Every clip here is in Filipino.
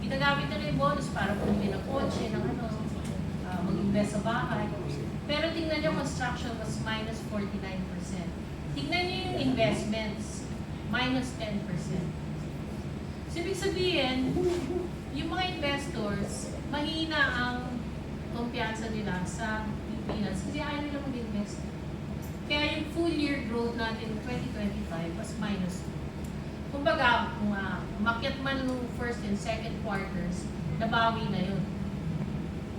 ginagamit na yung bonus para bumili ng kotse, ng ano, mag-invest sa bahay. Pero tingnan nyo, construction was minus 49%. Tingnan nyo yung investments, minus 10%. So, ibig sabihin, yung mga investors, mahina ang kumpiyansa nila sa Pilipinas kasi ayaw nila mag-invest. Kaya yung full year growth natin 2025 was minus 2. Kumbaga, kung umakyat man nung first and second quarters, nabawi na yun.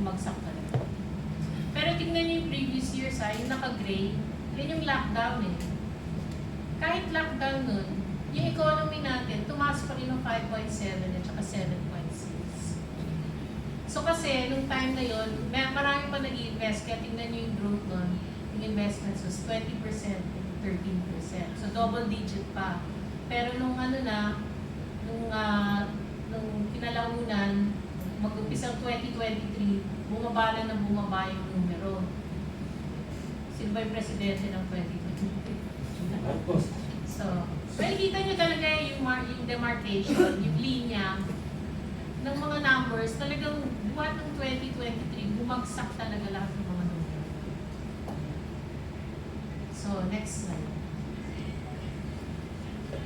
Umagsak na rin. Pero tingnan niyo yung previous years, yung naka-gray, yun yung lockdown eh. Kahit lockdown nun, yung economy natin, tumaas pa rin ng 5.7 at saka 7.6. So kasi, nung time na yun, marami pa nag-i-invest, kaya tingnan niyo yung growth nun, yung investments was 20% and 13%. So double digit pa. Pero nung ano na, nung kinalaunan, mag-umpisang 2023, bumaba na ng bumaba yung numero. Sino ba yung presidente ng 2023? So, makikita nyo talaga yung demarcation, yung linya ng mga numbers, talagang buwan ng 2023, bumagsak talaga lahat ng mga numero. So, next slide.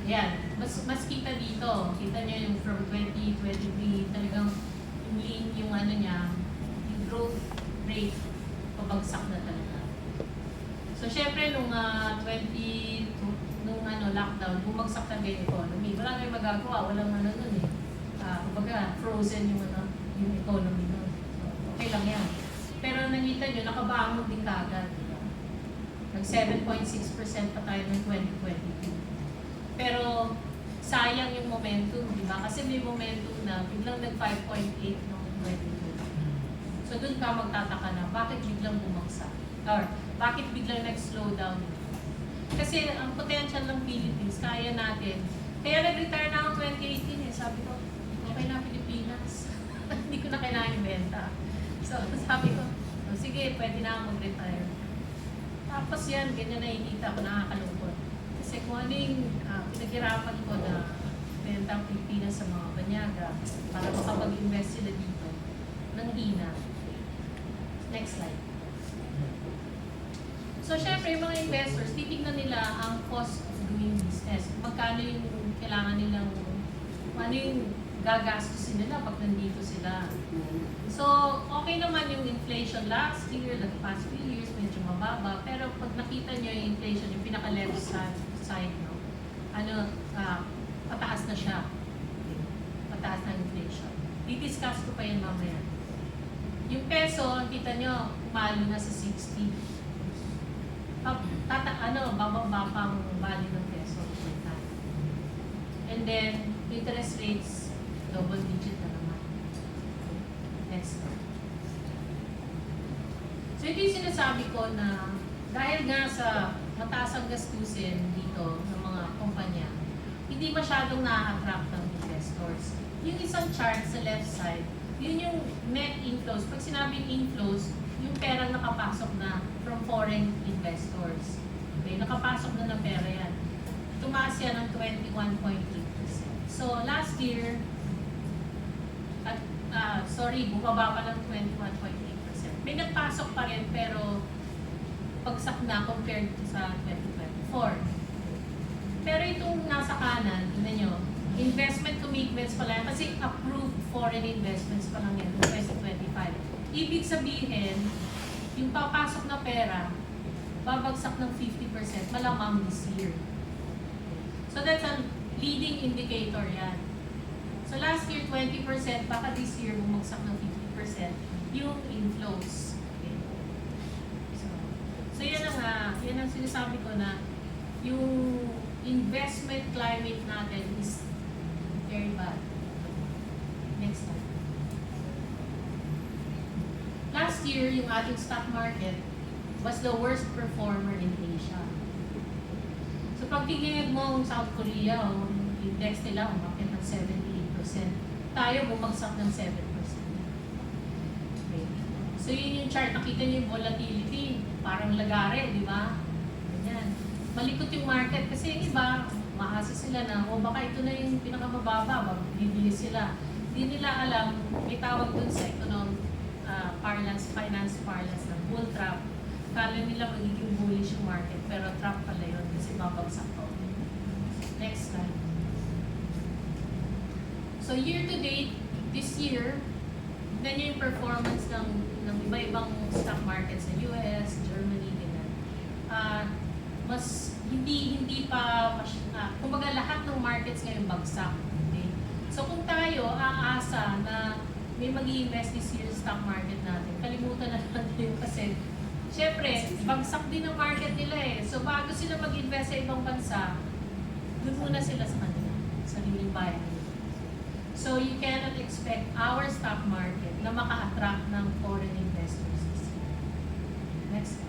Yan, mas kita dito. Kita nyo yung from 2023, talagang yung ano niya, yung growth rate, pabagsak na talaga. So, syempre, nung lockdown, bumagsak na yung economy. Wala kayong magagawa, walang ano nun eh. Kumbaga, frozen yung economy nun. So, okay lang yan. Pero nakita nyo, nakabangon din kagad. Nag 7.6% pa tayo ng 2022. Pero, sayang yung momentum, di ba? Kasi may momentum na biglang nag 5.8 noong 2022. So, dun ka magtataka na, bakit biglang bumagsak? Or, bakit biglang nag-slow down? Kasi ang potential ng Philippines, kaya natin. Kaya nag-retire na ako 2018 eh. Sabi ko, okay na Pilipinas. Hindi ko na kailangan ibenta. So, sabi ko, oh, sige, pwede na ako mag-retire. Tapos yan, ganyan na nakikita ko, nakakalungkot. Kasi kung ano yung pinaghirapan ko na benta ang Pilipinas sa mga banyaga para makapag-invest sila dito, nang hina. Next slide. So, syempre, yung mga investors, titignan nila ang cost of doing business. Magkano yung kailangan nilang, ano yung gagastusin nila pag nandito sila. So, okay naman yung inflation last year, the past few years, medyo mababa. Pero pag nakita nyo yung inflation, yung pinaka-left side, no? Pataas na siya. Pataas na inflation. Di-discuss ko pa yan mamaya. Yung peso, kita nyo, umalo na sa 60. Bababa pang value ng peso. And then, interest rates, double digit na naman. Next one. So, ito yung sinasabi ko na dahil nga sa mataas ang gastusin dito ng mga kumpanya, hindi masyadong na-attract ng investors. Yung isang chart sa left side, yun yung net inflows. Pag sinabing inflows, yung perang nakapasok na from foreign investors. Okay, nakapasok na pera yan. Tumaas yan ng 21.8%. So, last year, bumaba pa ng 21.8%. May nagpasok pa rin, pero pagsak na compared to sa 2024. Pero itong nasa kanan, tignan nyo, investment commitments pala, kasi approved foreign investments pa lang yan, 2025. Ibig sabihin, yung papasok na pera, babagsak ng 50%, malamang this year. So that's a leading indicator yan. So last year, 20%, baka this year, bumagsak ng 50%, yung inflows. Okay. So yan ang sinasabi ko na, yung investment climate natin is very bad. Next slide. Last year, yung ating stock market was the worst performer in Asia. So pag tingin mo South Korea, yung index nila umakyat ng 78%. Tayo bumagsak ng 7%. Okay. So yun yung chart. Nakita niyo yung volatility. Parang lagare, di ba? Ganyan. Malikot yung market kasi yung iba, maasa sila na, baka ito na yung pinakamababa, bibili sila. Hindi nila alam, may tawag dun sa finance parlance na bull trap. Kala nila magiging bullish yung market, pero trap pala yun kasi babagsak pa. Next slide. So year to date, this year, tignan nyo yung performance ng iba-ibang stock market sa US, Germany, ganyan. Mas hindi pa, kumbaga lahat ng markets ngayon bagsak. Okay? So kung tayo aasa na may mag-i-invest this year sa stock market natin, kalimutan na natin yun kasi syempre, bagsak din ang market nila eh. So bago sila mag-invest sa ibang bansa, doon muna sila sa kanila, sa sariling bayan nila. So you cannot expect our stock market na maka-attract ng foreign investors this year. Next.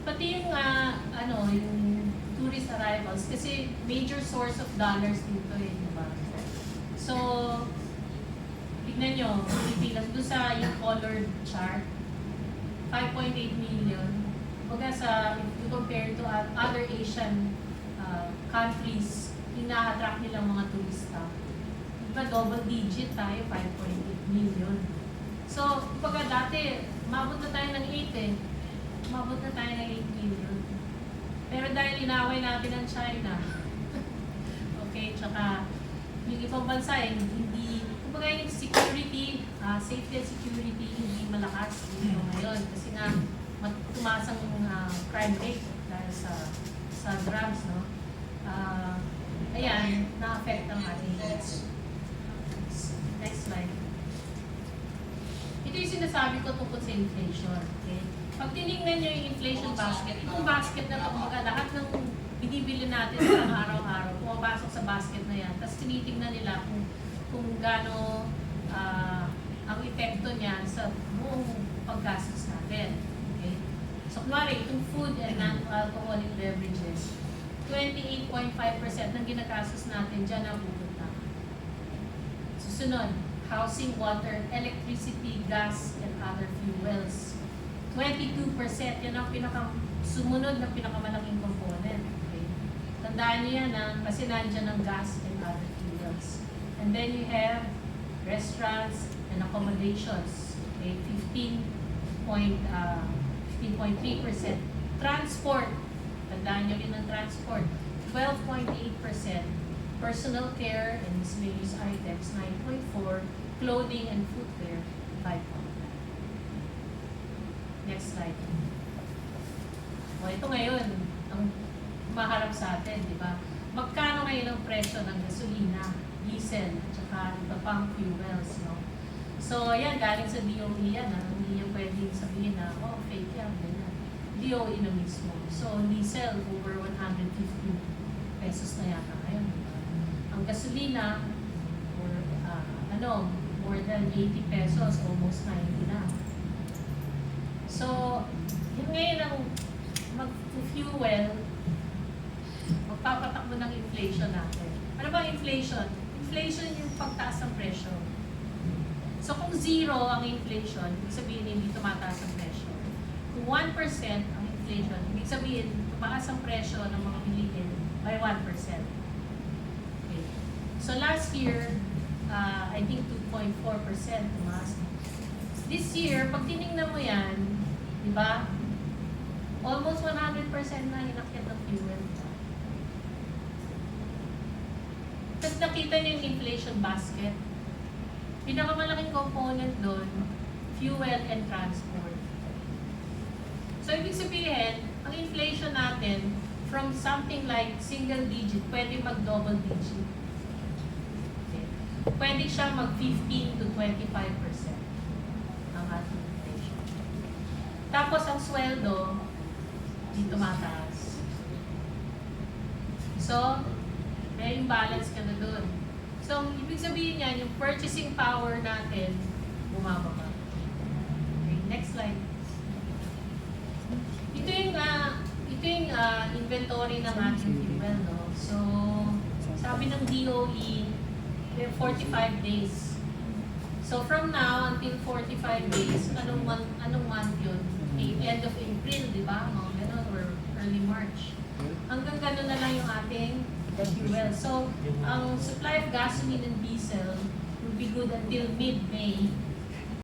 Pati yung, yung tourist arrivals, kasi major source of dollars dito eh, di ba? So, tignan nyo, Pilipinas, doon sa yung colored chart, 5.8 million. Kumbaga if you compare to other Asian countries, ina-attract nilang mga turista. Diba, double digit tayo, 5.8 million. So, kumbaga dati, umabot na tayo ng 8 eh. Umabot na tayo ng 8 million. Pero dahil inaway natin ang China, okay, tsaka yung ibang bansa eh, hindi, kumbaga yung security, safety and security, hindi malakas dito ngayon. Kasi nga, tumaas ang crime rate dahil sa drugs, no? Ayan, na-affect ang ating next slide. Ito yung sinasabi ko tungkol sa inflation. Okay? Pag tinignan nyo yung inflation basket, itong basket na ito, kumbaga lahat ng binibili natin sa araw-araw, pumapasok sa basket na yan. Tapos tinitignan nila kung gaano ang epekto niyan sa buong paggastos natin. Okay? So, kunwari, itong food and non-alcoholic beverages, 28.5% ng ginagastos natin dyan ang pupunta. Susunod, housing, water, electricity, gas, and other fuels. 22%, yan ang sumunod na pinakamalaking component. Okay? Tandaan niyo yan kasi nandiyan ang gas and other fuels. And then you have restaurants and accommodations. Okay? 15.3%. Transport, tandaan nyo rin ang transport, 12.8%. Personal care and miscellaneous items, 9.4%. Clothing and footwear, 5.9%. Next slide. O, ito ngayon, ang maharap sa atin, di ba? Magkano ngayon ang presyo ng gasolina, diesel, at saka iba pang fuels, no? So, ayan, galing sa DOE yan, hindi niya pwedeng sabihin na, fake yan, ganyan. DOE na mismo. So, diesel, over 150 pesos na yata ngayon. Ang gasolina, more than 80 pesos, almost 90 na. So, yun ngayon ang mag-fuel, magpapatakbo ng inflation natin. Ano ba inflation? Inflation yung pagtaas ng presyo. So, kung 0 ang inflation, ibig sabihin hindi tumataas ang presyo. Kung 1% ang inflation, ibig sabihin tumaas ang presyo ng mga bilihin by 1%. Okay. So, last year, I think 2.4% tumaas. This year, pag tinignan mo yan, di ba? Almost 100% na inakyat ng fuel. Tapos nakita niyo yung inflation basket. Pinakamalaking component doon, fuel and transport. So, ibig sabihin, ang inflation natin, from something like single digit, pwede mag-double digit. Okay. Pwede siya mag-15 to 25% ang ating inflation. Tapos, ang sweldo, di tumataas. So, may imbalance ka na doon. So, ibig sabihin niyan, yung purchasing power natin, bumababa. Okay, next slide. Ito yung inventory ng ating fuel, no? So, sabi ng DOE, we have 45 days. So, from now until 45 days, anong month yun? End of April, di ba? Mga ganun, or early March. Hanggang ganun na lang yung ating the fuel. So, ang supply of gasoline and diesel will be good until mid-May